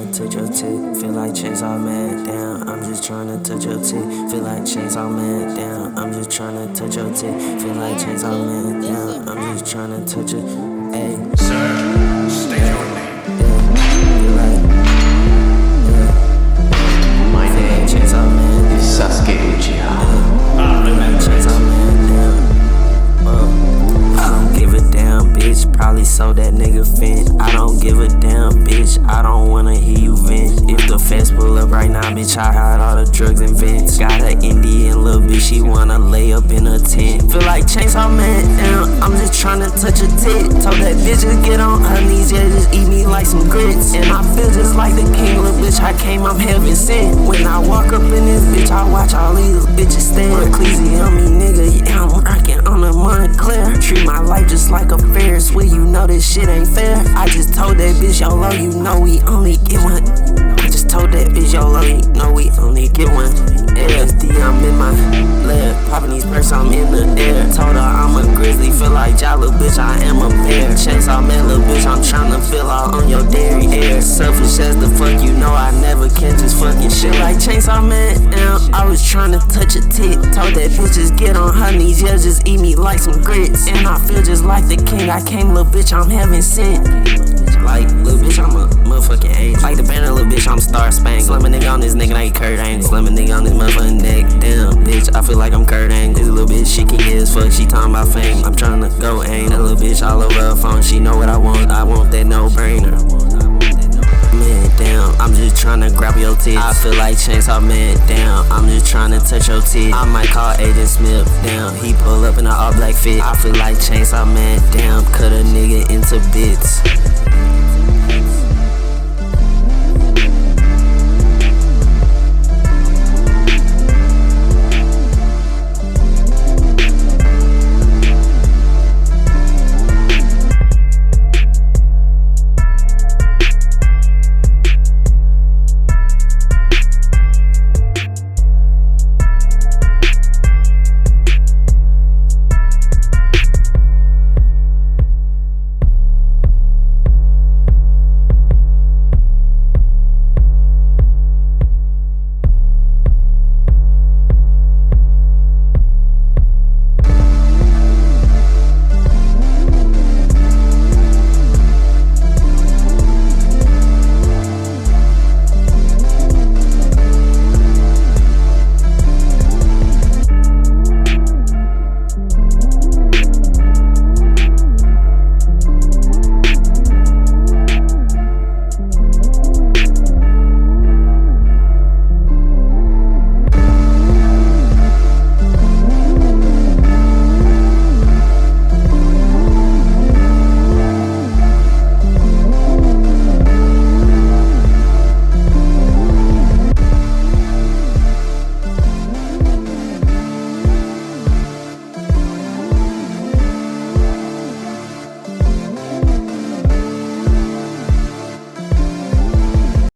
tryna touch your tit. Feel like chainsaw man, damn. I'm just tryna touch your tit. Feel like chainsaw man, damn. I'm just tryna touch your tit. Feel like chainsaw man, damn. I'm just tryna touch it. Ayy. Sir, state your name. My name is Sasuske. I don't give a damn, bitch. Probably sold that nigga fent. I don't give a damn, bitch. I don't wanna hear you vent. If the feds pull up right now, bitch, I hide all the drugs and vents. Got an Indian little bitch, she wanna lay up in a tent. Feel like chainsaw man, damn. I'm just tryna touch a tit. Told that bitch just get on her knees, yeah, just eat me like some grits. And I feel just like the king, little bitch. I came, I'm heaven sent. When I walk up in this bitch, I watch all these bitches stand. Ecclesi on me, nigga, yeah, I'm rockin' on the Montclair. Treat my life just like a fair. Swear you know this shit ain't fair. I just told that bitch, YOLO, you know we only get one. I just told that bitch, YOLO, you know we only get one. LSD, I'm in my lab. Popping these perks, I'm in the air. Told her I'm a grizzly, feel like y'all, little bitch, I am a bear. Chainsaw man, little bitch, I'm tryna feel all on your dairy air. Selfish as the fuck, you know I never can just fucking shit like chainsaw man. I was tryna touch a tit. Told that bitch just get on her knees, yeah, just eat me like some grits. And I feel just like the king, I came, little bitch, I'm heaven sent. Like, little bitch, I'm a motherfucking age. Like the banner, little bitch, I'm Star Spangled. Slim a nigga on this nigga like Kurt Angle. Slim a nigga on this motherfucking neck. Damn, bitch, I feel like I'm Kurt Angle. This little bitch, she can get as fuck. She talking about fame. I'm tryna go aim. That little bitch all over her phone. She know what I want. I want that no-brainer. Man, damn, I'm just tryna grab your tits. I feel like chainsaw man, damn. I'm just tryna touch your tits. I might call Agent Smith, damn. He pull up in an all black fit. I feel like chainsaw man, damn. Cut a nigga into bits.